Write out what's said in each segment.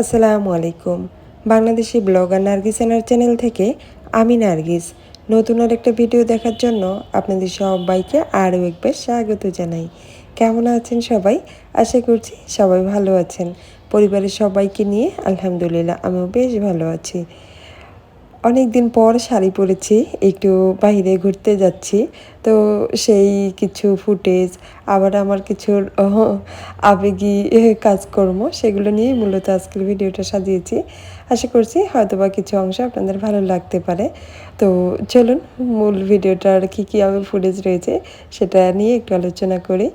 আসসালামু আলাইকুম। Bangladeshi blogger নার্গিসানার channel থেকে আমি নার্গিস। নতুন আরেকটা ভিডিও দেখার জন্য আপনাদের সবাইকে আরও একবার স্বাগত জানাই। কেমন আছেন সবাই? আশা করছি সবাই ভালো আছেন। পরিবারের সবাইকে নিয়ে আলহামদুলিল্লাহ আমিও বেশ ভালো আছি। অনেক দিন পর শাড়ি পরেছি, একটু বাইরে ঘুরতে যাচ্ছি। তো সেই কিছু ফুটেজ, আবার আমার কিছু আবেগী কাজকর্ম সেগুলো নিয়েই মূলত আজকের ভিডিওটা সাজিয়েছি। আশা করছি হয়তোবা কিছু অংশ আপনাদের ভালো লাগতে পারে। তো চলুন মূল ভিডিওটার কী ফুটেজ রয়েছে সেটা নিয়ে একটু আলোচনা করি।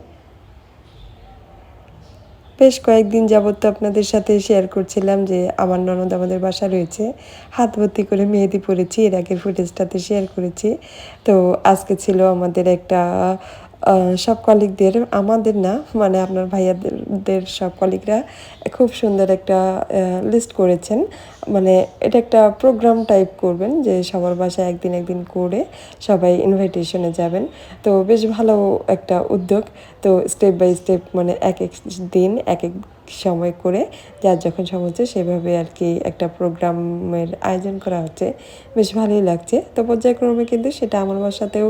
বেশ কয়েকদিন যাবত তো আপনাদের সাথে শেয়ার করছিলাম যে আমার ননদ আমাদের বাসা রয়েছে, হাত ভর্তি করে মেহেদি পরেছি, এর আগের ফুটেজটাতে শেয়ার করেছি। তো আজকে ছিল আমাদের একটা সব কলিগদের, আমাদের না মানে আপনার ভাইয়াদের সব কলিগরা খুব সুন্দর একটা লিস্ট করেছেন। মানে এটা একটা প্রোগ্রাম টাইপ করবেন যে সবার বাসায় একদিন একদিন করে সবাই ইনভাইটেশনে যাবেন। তো বেশ ভালো একটা উদ্যোগ। তো স্টেপ বাই স্টেপ মানে এক এক দিন এক এক সময় করে যার যখন সময় হচ্ছে সেভাবে আর কি একটা প্রোগ্রামের আয়োজন করা হচ্ছে। বেশ ভালোই লাগছে। তো পর্যায়ক্রমে কিন্তু সেটা আমার বাসাতেও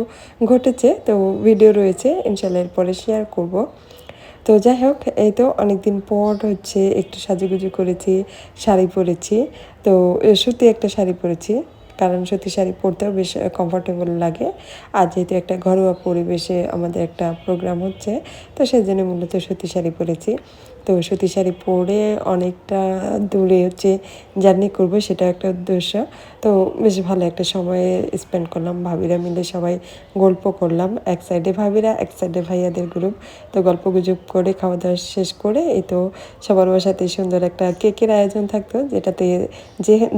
ঘটেছে। তো ভিডিও রয়েছে, ইনশাল্লাহ এরপরে শেয়ার করব। তো যাই হোক, এই তো অনেকদিন পর হচ্ছে একটু সাজুগুজু করেছি, শাড়ি পরেছি। তো সুতি একটা শাড়ি পরেছি, কারণ সুতি শাড়ি পরতেও বেশ কমফোর্টেবল লাগে। আর যেহেতু একটা ঘরোয়া পরিবেশে আমাদের একটা প্রোগ্রাম হচ্ছে, তো সেই জন্য মূলত সুতি শাড়ি পরেছি। তো সুতি শাড়ি পরে অনেকটা দূরে হচ্ছে জার্নি করব, সেটা একটা উদ্দেশ্য। তো বেশ ভালো একটা সময় স্পেন্ড করলাম, ভাবিরা মিলে সবাই গল্প করলাম। এক সাইডে ভাবিরা, এক সাইডে ভাইয়াদের গ্রুপ। তো গল্প গুজব করে খাওয়া দাওয়া শেষ করে এই তো সবার সাথে সুন্দর একটা কেকের আয়োজন থাকতো, যেটাতে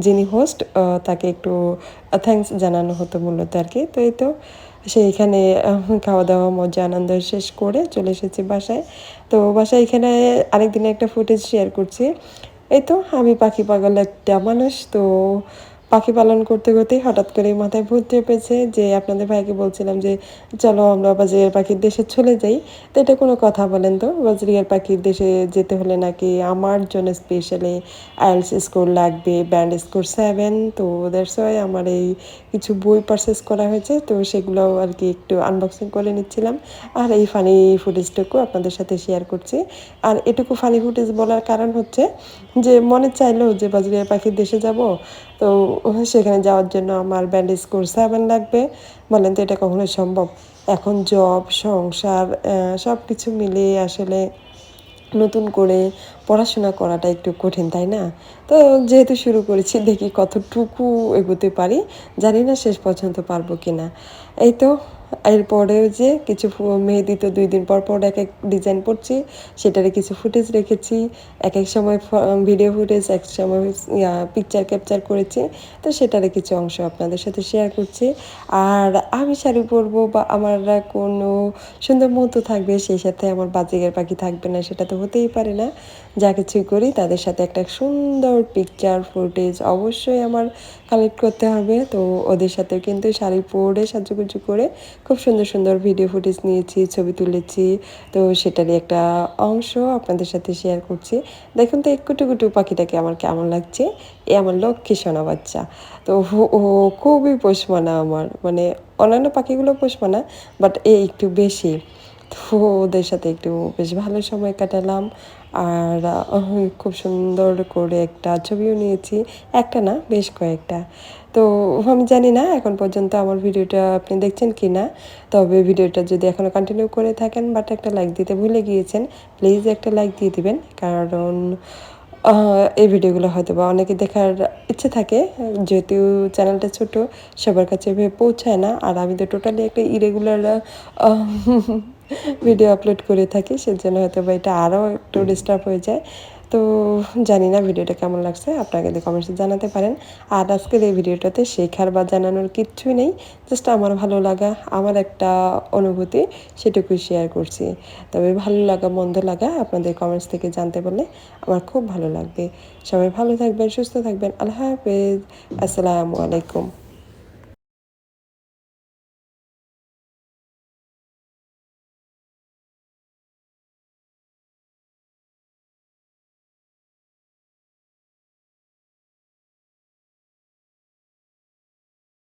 যিনি হোস্ট তাকে একটু থ্যাঙ্কস জানানো হতো মূলত আর কি। তো এই তো সেইখানে খাওয়া দাওয়া মজা আনন্দ শেষ করে চলে এসেছি বাসায়। তো বাসায় এখানে আরেকদিনে একটা ফুটেজ শেয়ার করছি। এই তো আমি পাখি পাগল একটা মানুষ। তো পাখি পালন করতে করতেই হঠাৎ করে মাথায় ভূত চেপেছে যে আপনাদের ভাইকে বলছিলাম যে চলো আমরা বাজরিয়ার পাখির দেশে চলে যাই। তো এটা কোনো কথা বলেন তো? বাজরিয়ার পাখির দেশে যেতে হলে নাকি আমার জন্য স্পেশালি আইএলটিএস স্কোর লাগবে, ব্যান্ড স্কোর 7। তো দ্যাটস ওয়াই আমার এই কিছু বই পারচেস করা হয়েছে। তো সেগুলো আর কি একটু আনবক্সিং করে নিচ্ছিলাম। আর এই ফানি ফুটেজটুকু আপনাদের সাথে শেয়ার করছি। আর এটুকু ফানি ফুটেজ বলার কারণ হচ্ছে যে মনে চাইলো যে বাজরিয়া পাখির দেশে যাব। তো সেখানে যাওয়ার জন্য আমার ব্যান্ড স্কোর 7 লাগবে। বলেন তো এটা কখনো সম্ভব? এখন জব, সংসার সব কিছু মিলিয়ে আসলে নতুন করে পড়াশোনা করাটা একটু কঠিন, তাই না? তো যেহেতু শুরু করেছি, দেখি কতটুকু এগোতে পারি। জানি না শেষ পর্যন্ত পারবো কি না। এই তো এরপরেও যে কিছু মেহেদি তো 2 দিন পর পর এক এক ডিজাইন পড়ছি, সেটারে কিছু ফুটেজ রেখেছি। এক এক সময় ভিডিও ফুটেজ, এক সময় পিকচার ক্যাপচার করেছি। তো সেটারে কিছু অংশ আপনাদের সাথে শেয়ার করছি। আর আমি শাড়ি পরবো বা আমার কোনো সুন্দর মুহূর্ত থাকবে, সেই সাথে আমার বাজরিয়ার পাখি থাকবে না, সেটা তো হতেই পারে না। যা কিছুই করি তাদের সাথে একটা সুন্দর পিকচার ফুটেজ অবশ্যই আমার কালেক্ট করতে হবে। তো ওদের সাথে কিন্তু শাড়ি পরে সাজুগুজু করে খুব সুন্দর সুন্দর ভিডিও ফুটেজ নিয়েছি, ছবি তুলেছি। তো সেটারই একটা অংশ আপনাদের সাথে শেয়ার করছি। দেখুন তো এই কুটু পাখিটাকে আমার কেমন লাগছে। এ আমার লক্ষ্মী সোনা বাচ্চা। তো ও খুবই পোষমানা আমার, মানে অন্যান্য পাখিগুলো পোষমানা, বাট এ একটু বেশি। তো ওদের সাথে একটু বেশ ভালো সময় কাটালাম। আর খুব সুন্দর করে একটা ছবিও নিয়েছি, একটা না বেশ কয়েকটা। তো আমি জানি না এখন পর্যন্ত আমার ভিডিওটা আপনি দেখছেন কি না। তবে ভিডিওটা যদি এখনও কন্টিনিউ করে থাকেন বাট একটা লাইক দিতে ভুলে গিয়েছেন, প্লিজ একটা লাইক দিয়ে দিবেন। কারণ এই ভিডিওগুলো হয়তো বা অনেকে দেখার ইচ্ছে থাকে, যেহেতু চ্যানেলটা ছোট সবার কাছে এভাবে পৌঁছায় না। আর আমি তো টোটালি একটা ইরেগুলার ভিডিও আপলোড করে থাকি, সেজন্য হয়তো বা এটা আরও একটু ডিস্টার্ব হয়ে যায়। তো জানি না ভিডিওটা কেমন লাগছে, আপনারা কিন্তু কমেন্টসে জানাতে পারেন। আর আজকের এই ভিডিওটাতে শেখার বা জানানোর কিচ্ছুই নেই, জাস্ট আমার ভালো লাগা, আমার একটা অনুভূতি, সেটুকুই শেয়ার করছি। তবে ভালো লাগা মন্দ লাগা আপনাদের কমেন্টস থেকে জানতে পারলে আমার খুব ভালো লাগবে। সবাই ভালো থাকবেন, সুস্থ থাকবেন। আল্লাহ হাফেজ। আসসালামু আলাইকুম।